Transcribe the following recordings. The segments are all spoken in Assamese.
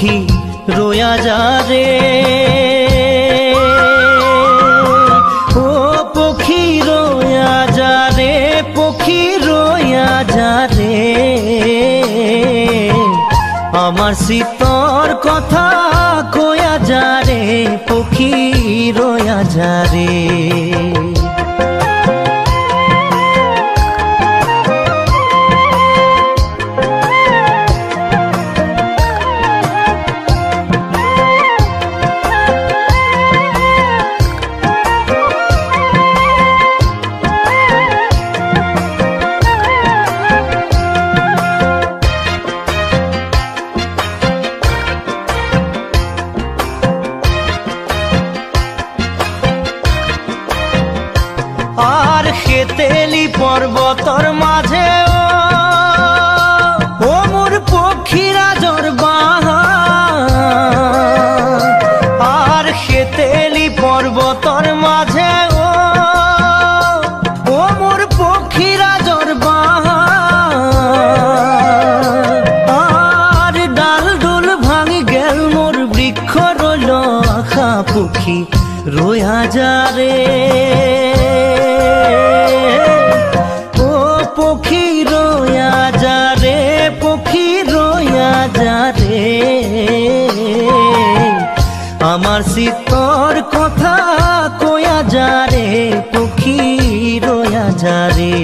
পক্ষী রোয়া যা রে ও পক্ষী রোয়া যা রে পক্ষী রোয়া যা রে আমার শীতর কথা কয়া যা রে পক্ষী রোয়া যা রে তেলি পর্বতর মাঝে ও মোর পক্ষীরা জরবাহা আর সে তেলি পর্বতর মাঝে ও মোর পক্ষীরা জরবাহা আর ডাল ডুল ভাঙি গেল মোর বৃক্ষ রইল আখা পক্ষী রোয়া যা রে পক্ষী রোয়া যা রে পক্ষী রোয়া যা রে আমার শীতর কথা কয়া যা রে পক্ষী রোয়া যা রে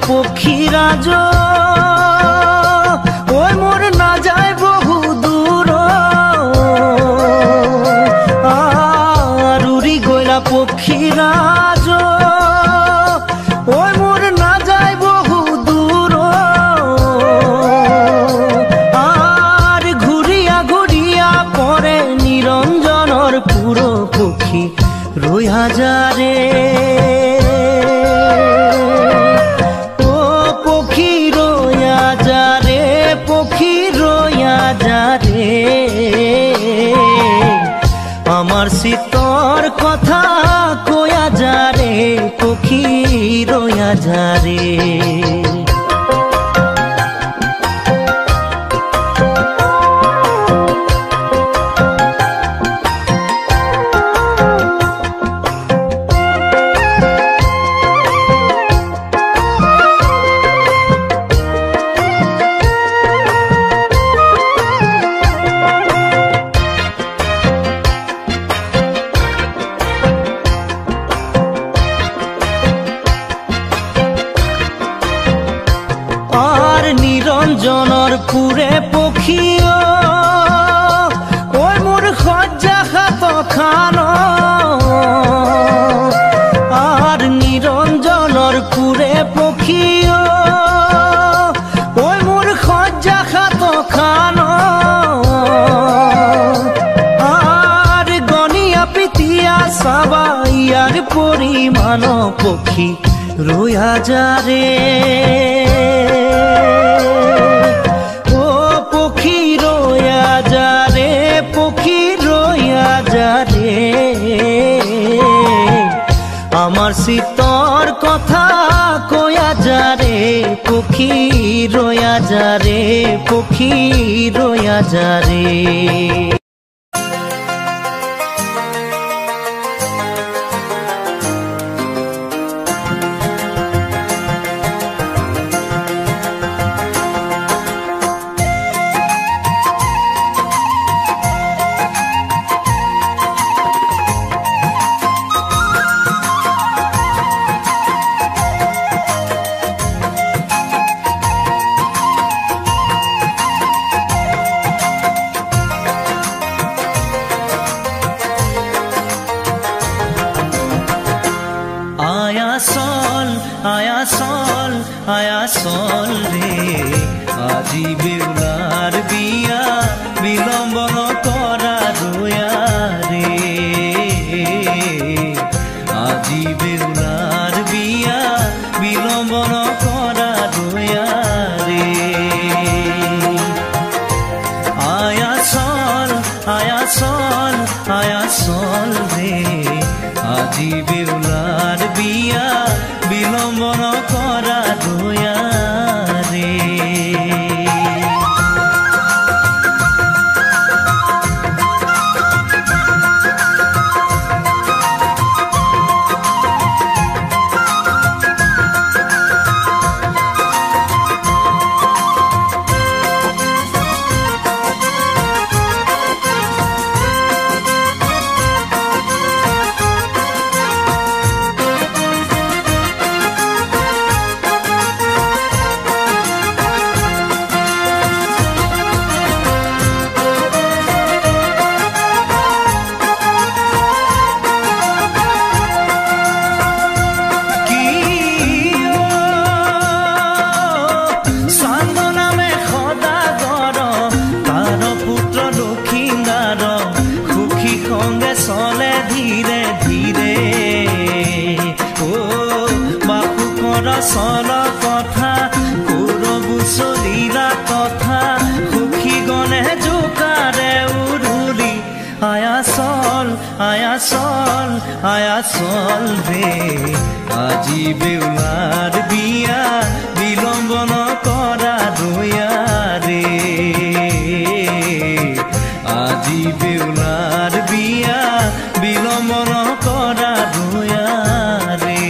পক্ষীরাজ ওই মোর না যায় বহু দূর আর উড়ি গইলা পক্ষীরাজ ওই মোর না যায় বহু দূর আর ঘুরিয়া ঘুরিয়া পরে নিরঞ্জনর পুরো পক্ষী রোয়া যা রে আমার শীতর কথা কয়া যা রে পক্ষী রোয়া যা রে নিরঞ্জনর পুরে পক্ষী ওই মোর খজ্জা খাত খান আর নিরঞ্জনর পুরে পক্ষী ওই মোর খজ্জা খাত খান আর গনিয়া পিতিয়া সাবাইয়ার পরিমাণ পক্ষী রোয়া যা রে ও পক্ষী রোয়া যা রে পক্ষী রোয়া যা রে আমার শীতর কথা কয়া যা রে পক্ষী রোয়া যা রে পক্ষী রোয়া যা রে আয়া চল রে আজি বেউলার বিয়া বিলম্ব করা রোয়া রে আজি বেউলার বিয়া চল রে আজি বেউলার বিয়া বিলম্বন করা দয়া রে চলে ধীরে ধীরে ও বাপুকৰ চল কথা কৌৰবু চলিলা কথা সুখী গণে জোকাৰে উৰুলি আয়া চল ৰে আজি বেউলাৰ বিয়া বিলম্বন কৰা দয়া ৰে আজি বেউলাৰ বিয়া বিলম্বন কৰা দয়া ৰে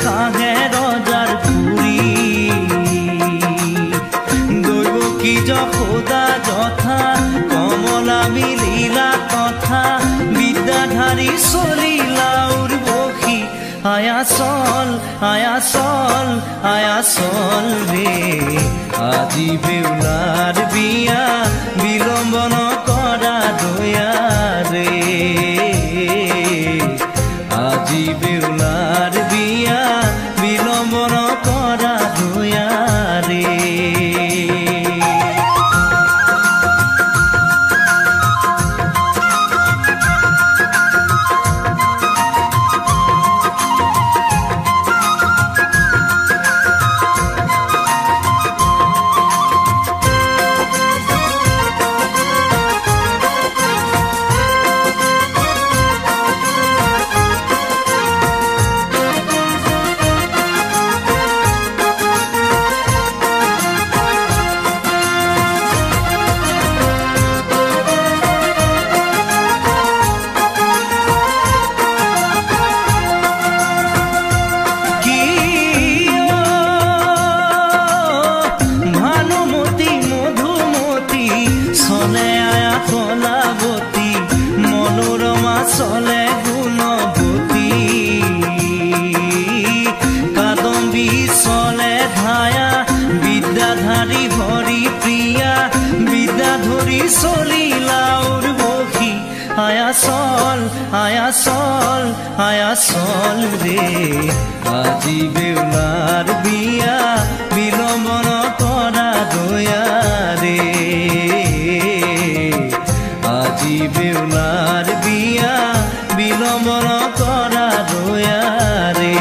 কাহে ৰজাৰ পুৰী দৈব কি যশোদা যথা কমলা মিলিলা কথা বিদ্যাধাৰী চলিলা উৰ্বশী আয়া চল ৰে আজি বেউলাৰ বিয়া বিলম্বন কৰা দয়া ৰে আজি বেউলাৰ বিয়া বিলম্বন কৰা দয়া ৰে চলে গুণৱতী কাদম্বী চলে ধায়া বিদ্যাধাৰী হৰি প্ৰিয়া বিদ্যাধৰী চলিলা উৰ্বশী আয়া চল ৰে আজি বেউলাৰ বিয়া বিলম্বন কৰা দয়া ৰে আজি বেউলাৰ বিয়া বিলম্বন কৰা দয়া ৰে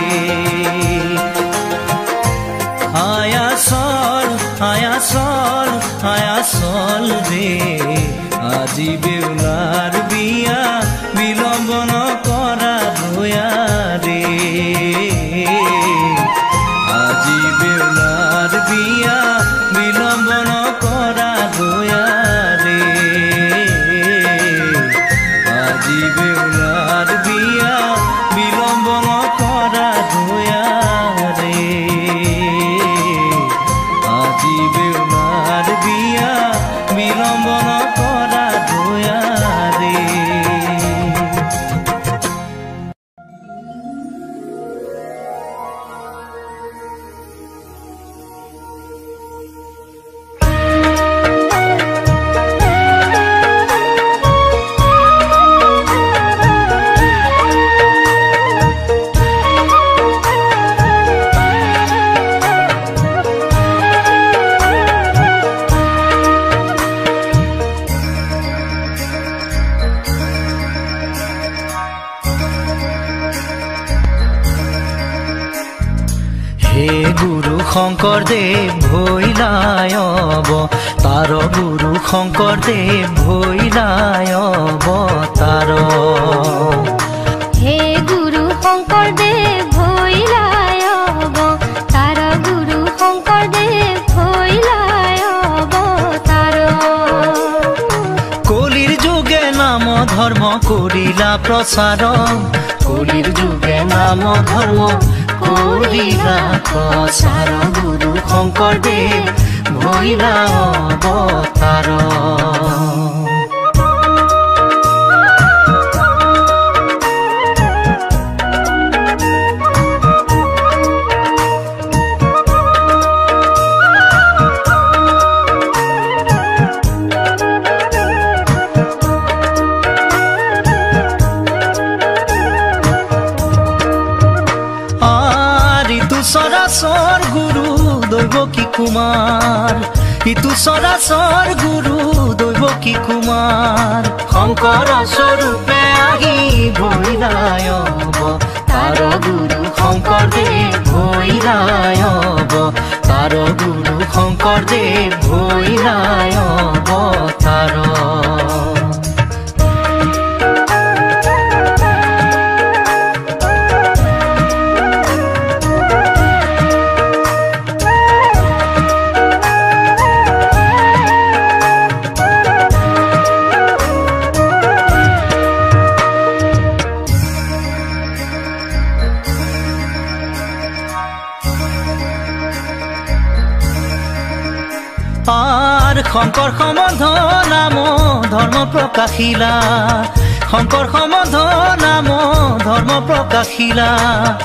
আয়া চল ৰে আজি বেউলাৰ বিয়া বিলম্বন কৰা দয়া ৰে আজি বেউলাৰ বিয়া বিলম্বন কৰা দয়া ৰে আজি বেউলাৰ বিয়া বিলম্বন কৰা দয়া ৰে আজি বেউলাৰ বিয়া বিলম্বন কৰা দয়া ৰে শংকৰদেৱ ভৈলাই অৱতাৰ গুৰু শংকৰদেৱ ভৈলাই অৱতাৰ হে গুৰু শংকৰদেৱ ভৈলাই অৱতাৰ গুৰু শংকৰদেৱ ভৈলাই অৱতাৰ কলিৰ যুগে নাম ধৰ্ম কৰিলা প্ৰচাৰ কলিৰ যুগে নাম ধৰ্ম কৰিলা প্ৰচাৰ গুৰু শংকৰদেৱ ভৈলাই অৱতাৰ সৰাসৰ গুৰু দৈবকী কুমাৰ ইতু সৰাসৰ গুৰু দৈবকী কুমাৰ শংকৰ স্বৰূপে আহি ভৈলাই অৱতাৰ গুৰু শংকৰদেৱ ভৈলাই অৱতাৰ গুৰু শংকৰদেৱ ভৈলাই অৱতাৰ শংকৰ সম্বন্ধ নাম ধৰ্ম প্ৰকাশিলা শংকৰ সম্বন্ধ নাম ধৰ্ম প্ৰকাশিলা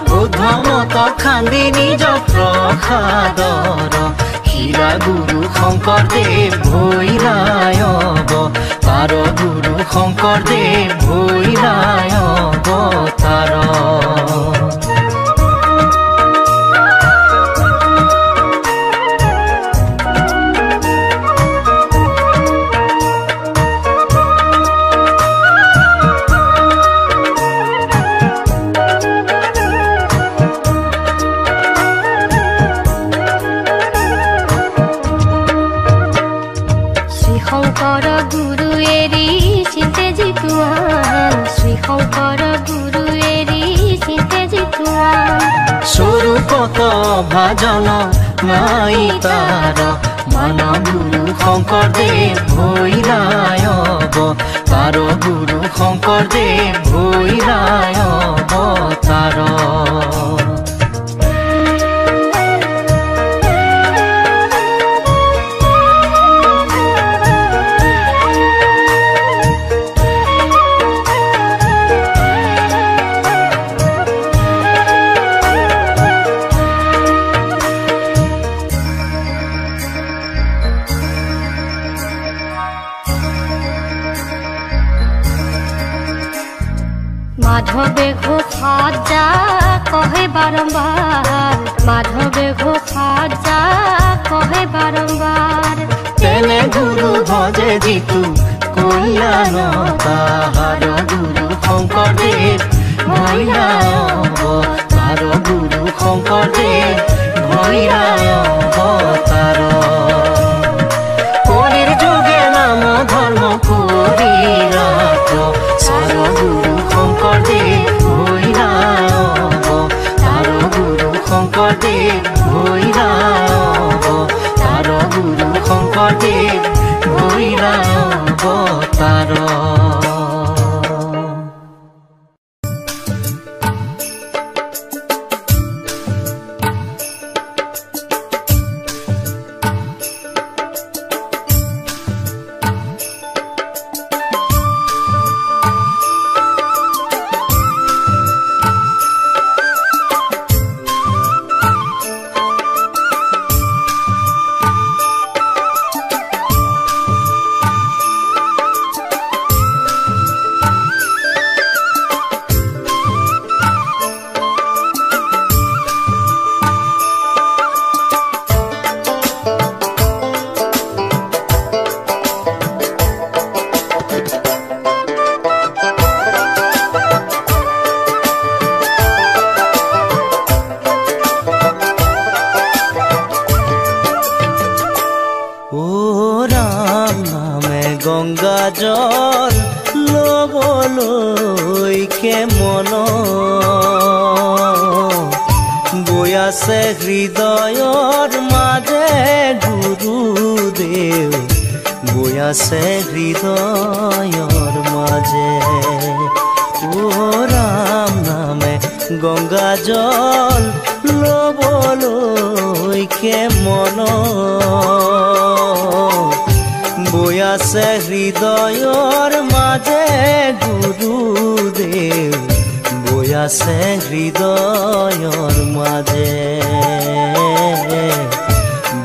বুদ্ধ মত খান্দি নিজ প্ৰসাদৰ শিলা গুৰু শংকৰদেৱ ভৈলাই অৱতাৰ গুৰু শংকৰদেৱ ভৈলাই অৱতাৰ শংকৰ গুৰু এৰি চিন্তে জিতুৱান শ্ৰী শংকৰ গুৰু এৰি চিন্তে জিতুৱান স্বৰূপত ভাজন নাই তাৰ মান গুৰু শংকৰদেৱ ভৈলাই অৱতাৰ গুৰু শংকৰদেৱ ভৈলাই অৱতাৰ মাধৱে ঘোষাত যা কহে বাৰম্বাৰ মাধৱে ঘোষাত যা কহে বাৰম্বাৰ তেনে গুৰু ভজে যিটো কল্যাণ তাহাৰ গুৰু শংকৰদেৱ ভৈলাই অৱতাৰ গুৰু শংকৰদেৱ ভৈলাই অৱতাৰ কলিৰ যুগে নাম ধৰ্ম কৰিলা প্ৰচাৰ গুৰু শংকৰদেৱ ভৈলাই অৱতাৰ গুৰু শংকৰদেৱ ভৈলাই অৱতাৰ গুৰু শংকৰদেৱ ভৈলাই অৱতাৰ গংগা জল লবলৈকে মন বৈ আছে হৃদয়ৰ মাজে গুৰুদেৱ বৈ আছে হৃদয়ৰ মাজে ও ৰাম নামে গংগা জল লবলৈকে মন বৈ আছে হৃদয়ৰ মাজে গুৰুদেৱ বৈ আছে হৃদয়ৰ মাজে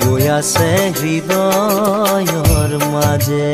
বৈ আছে হৃদয়ৰ মাজে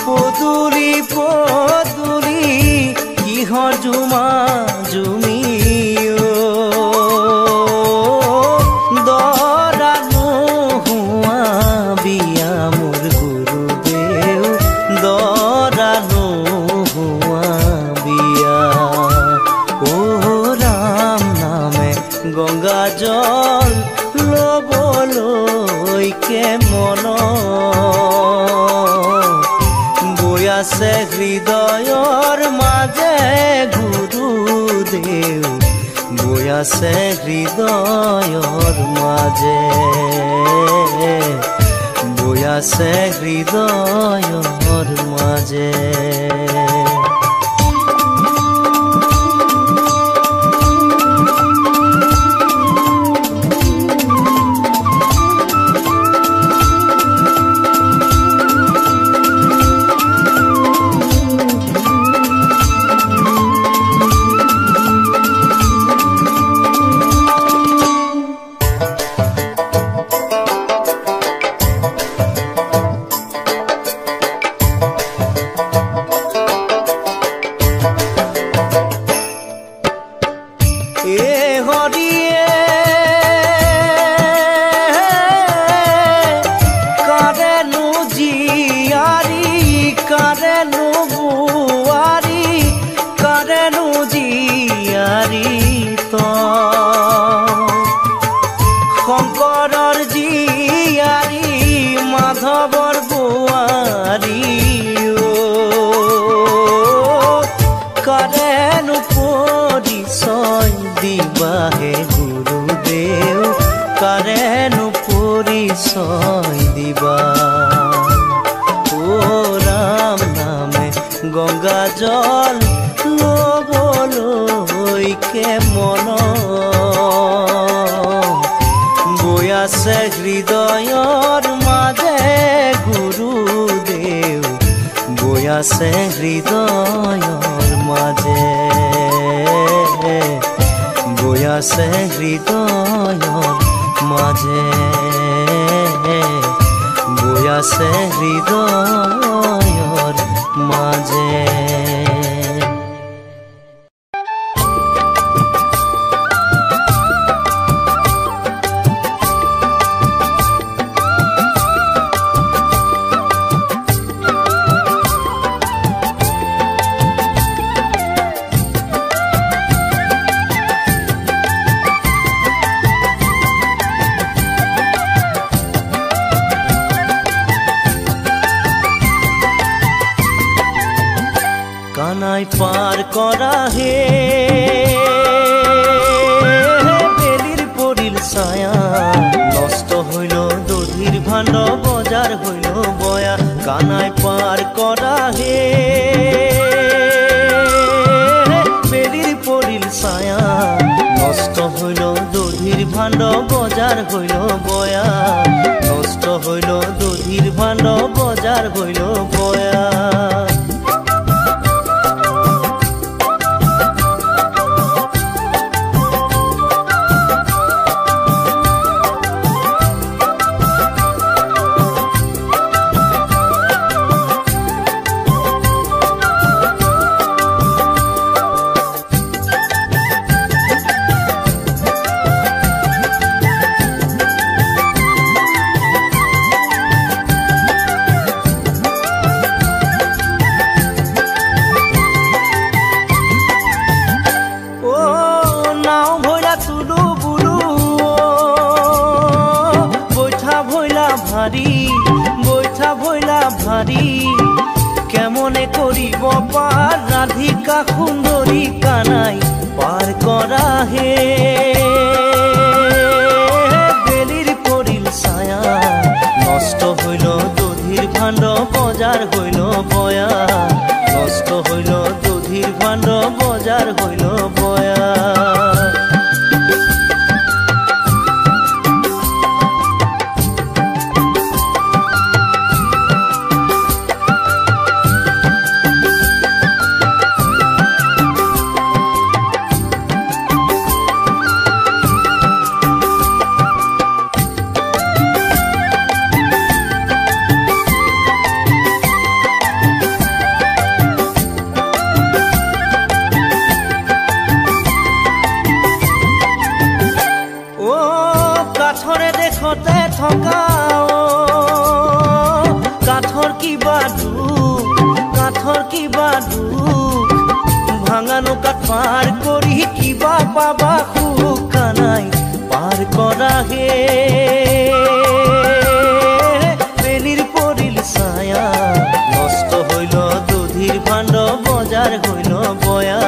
পদুলি পদুলি কিহৰ জুমা জুমি দৰা নোহোৱা বিয়া মোৰ গুৰুদেৱ দৰা নোহোৱা বিয়া ও ৰাম নামে গংগা জল লবলৈকে মন বৈ আছে হৃদয়ৰ মাজে গুৰুদেৱ বৈ আছে হৃদয়ৰ মাজে বৈ আছে হৃদয়ৰ মাজে শংকৰৰ জীয়াৰী মাধৱৰ বোৱাৰী কাৰেনো পৰিচয় দিবাহে গুৰুদেৱ কাৰেনো পৰিচয় দিবা ও ৰাম নামে গংগা জল লবলৈকে মন বৈ আছে হৃদয়ৰ মাজে গুৰুদেৱ বৈ আছে হৃদয়ৰ মাজে বৈ আছে হৃদয়ৰ মাজে বৈ আছে হৃদয়ৰ মাজে কানাই পার করা হে বেলির পরিল ছায়া নষ্ট হইল দধির ভাণ্ড বজার হইল বয়া কানাই পার করা হে বেলির পরিল ছায়া নষ্ট হইল দধির ভাণ্ড বজাৰ হইল বয়া নষ্ট হইল দধিৰ ভাণ্ড বজাৰ হইল বয়া বৈঠা ভৈলা ভাৰী কেমনে কৰিব পাৰ ৰাধিকা সুন্দৰী কানাই পাৰ কৰা হে বেলিৰ পৰিল ছায়া নষ্ট হইল দধিৰ ভাণ্ড বজাৰ হইল বয়া নষ্ট হইল দধিৰ ভাণ্ড বজাৰ হইল বয়া কাঠৰে দেখতে থকা কাঠৰ কিবা দুখ ভাঙানো কাঠ পাৰ কৰি কিবা পাবা সুখ কানাই পাৰ কৰা হে বেলিৰ পৰিল ছায়া নষ্ট হইল দধিৰ ভাণ্ড বজাৰ হইল বয়া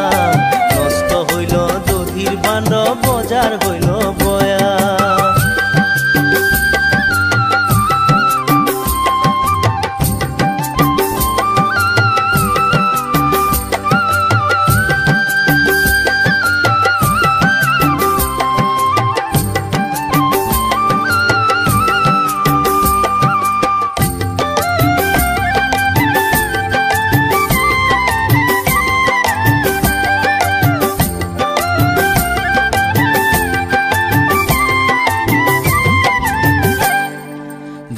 নষ্ট হইল দধিৰ ভাণ্ড বজাৰ হইল বয়া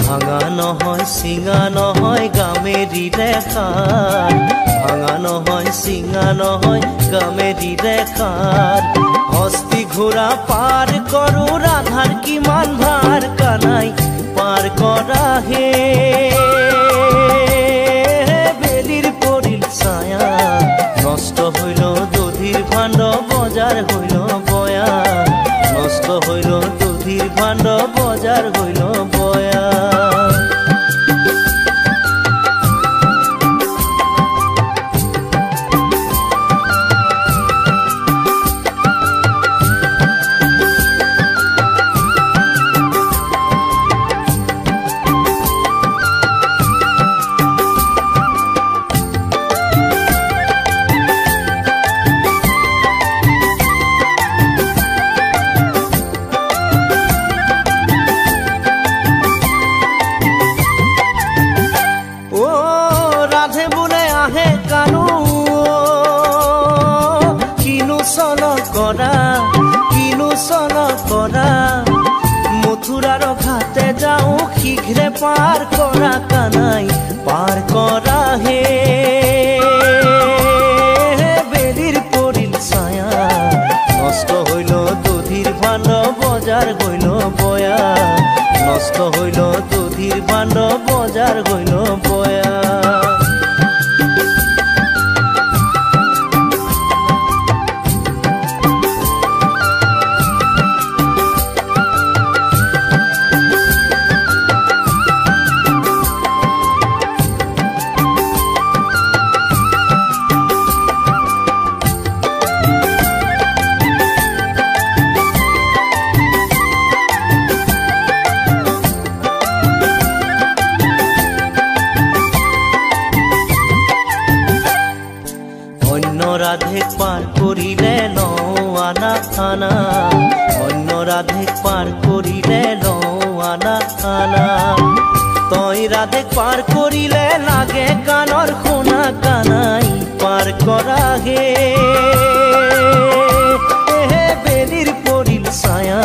ভাঙা নহয় চিঙা নহয় গামেৰি দেখাৰ ভাঙা নহয় চিঙা নহয় গামেৰি দেখাৰ হস্তি ঘোৰা পাৰ কৰো ৰাধাৰ কিমান ভাৰ কানাই পাৰ কৰা হে বেলিৰ পৰিল ছায়া নষ্ট হইল দধিৰ ভাণ্ড বজাৰ হইল বয়া নষ্ট হইল দধিৰ ভাণ্ড বজাৰ হইল বয়া মথুৰাৰ ঘাটে যাওঁ শীঘ্ৰে পাৰ কৰা কানাই পাৰ কৰা হে বেলিৰ পৰিল ছায়া নষ্ট হইল দধিৰ ভাণ্ড বজাৰ হইল বয়া নষ্ট হইল দধিৰ ভাণ্ড বজাৰ হইল বয়া ৰাধে পাৰ কৰিলে নৌ আনা খানা অন্য ৰাধেক পাৰ কৰিলে লৱানা আনা তই ৰাধেক পাৰ কৰিলে লাগে কাণৰ শুনা কানাই পাৰ কৰাগে বেলিৰ পৰিল ছায়া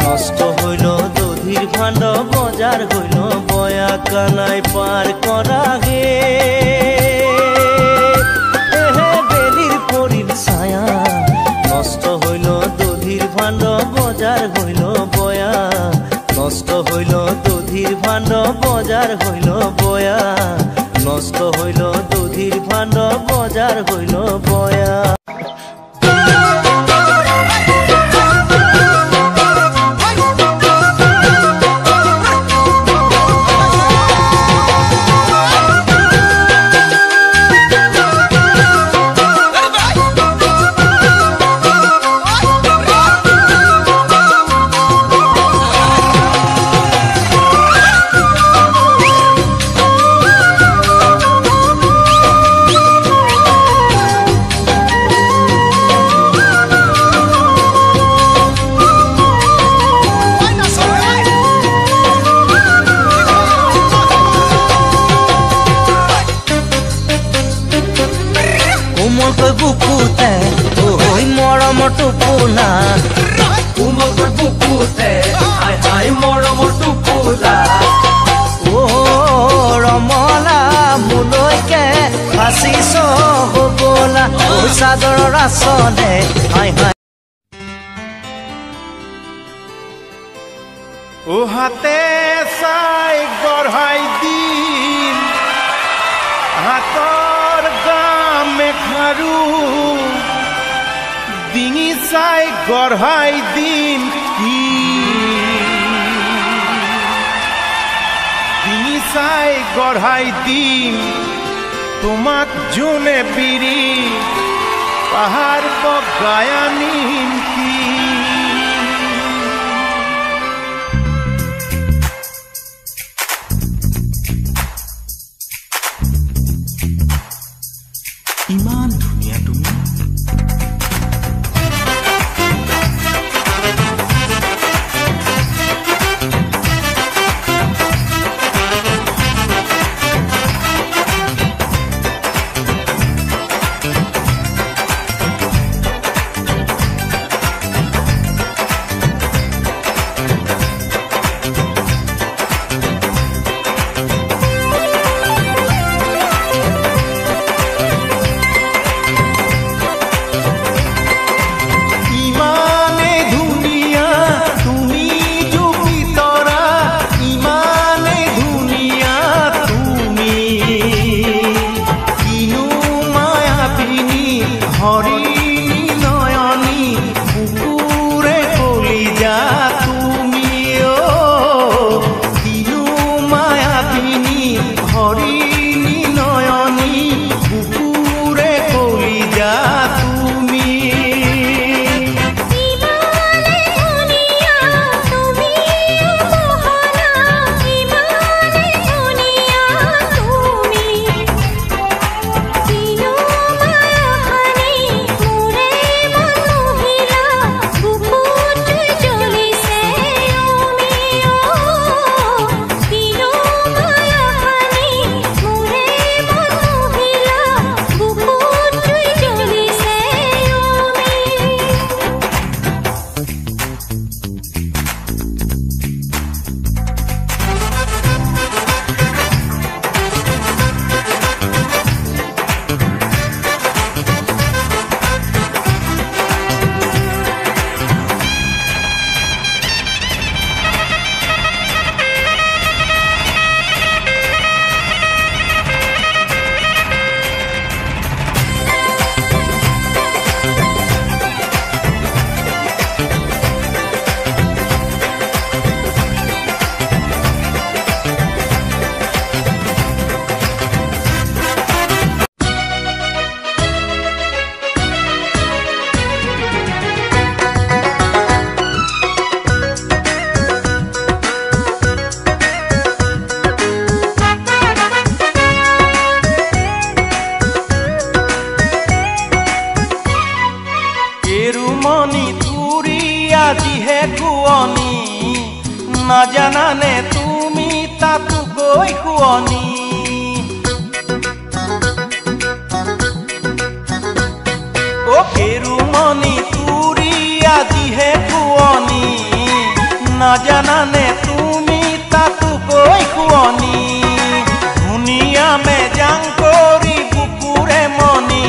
নষ্ট হইল দধিৰ ভাণ্ড বজাৰ হইল বয়া কানাই পাৰ কৰাগে বেলিৰ পৰিল ছায়া নষ্ট হইল দধিৰ ভাণ্ড বজাৰ হইল বয়া নষ্ট হইল দধিৰ ভাণ্ড বজাৰ হইল বয়া নষ্ট হইল দধিৰ ভাণ্ড বজাৰ হইল বয়া বুকুতে ওই মৰম টোপোনা কোমল বুকুতে হাই হাই মৰম টোপোনা ও ৰমলা মুলৈকে ফাঁচিছ হ'বলা ও চাদৰৰ আচলে হাই হাই ও হাতে চাই গঢ়াই দিম হাতৰ মেঘাৰু ডিঙি চাই গঢ়াই দিম কি ডিঙি চাই গঢ়াই দিম তোমাক জোনে বিৰি পাহাৰ বগাই আনিম কি ইমান ধুনীয়া তুমি নাজানানে তুমি তাতোকৈ শুৱনি অ কেৰুমণি তুৰি আজিহে শুৱনি নাজানানে তুমি তাতোকৈ শুৱনি ধুনীয়া মেজাং কৰি বুকুৰে মনি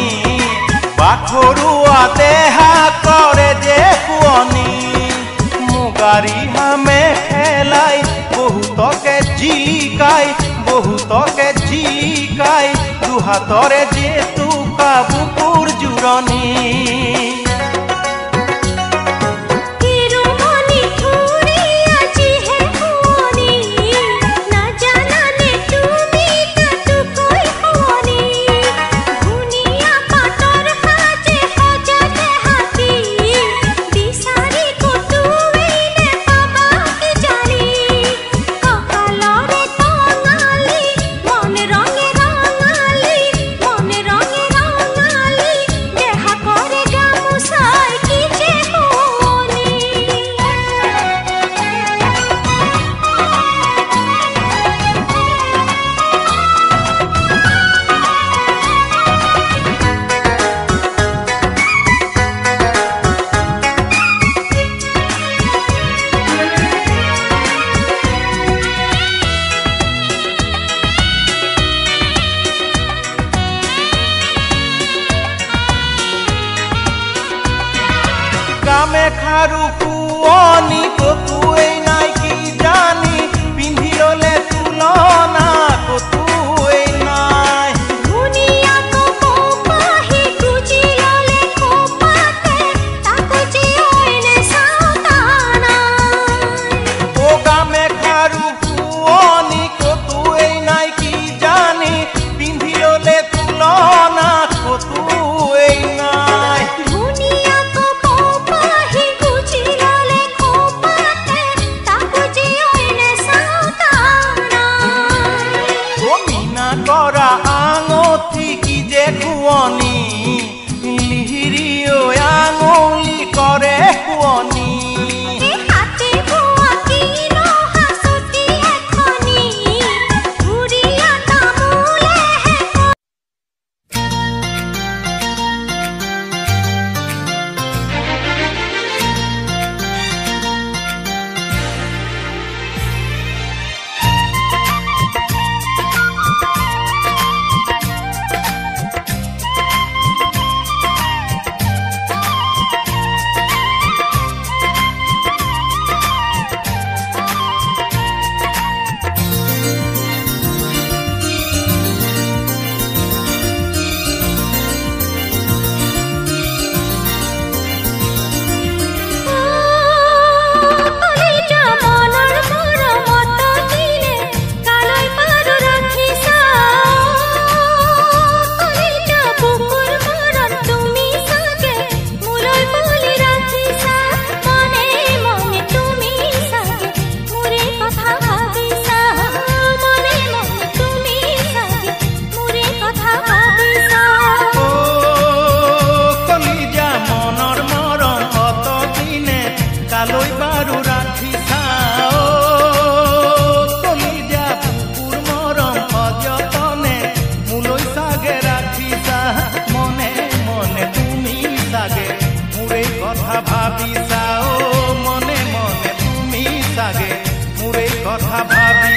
বাখৰুৱা দেহা কৰে যে শুৱনি মুগাৰী হামে খেলাই বহুতকে জিকাই দুহাতৰে জেতুকা বুকুৰ জোৰণি কামে খাৰু শুৱনি কতোৱেই নাই কি জানি পিন্ধি ললে তুলনা কতোৱেই নাই ধুনীয়া কপাহি কুচি ললে খোপাতে তাকো জিয়নে সাতানা ও কামে খাৰু শুৱনি কতোৱেই নাই কি জানি পিন্ধি ললে তুলনা কতোৱেই নাই কৰা আঙঠি কি যে শুৱনি লিহিৰিও আঙুলি কৰে শুৱনি হাতে বোৱা কিন হাসতি এখনি ঘুৰিয়া তামুলে কালৈ বাৰু ৰাখিছা কলিজা বুকুৰ মৰম অযতনে মোলৈ চাগে ৰাখিছা মনে মনে তুমি চাগে মোৰে কথা ভাবিছা মনে মনে তুমি চাগে মোৰে কথা ভাবি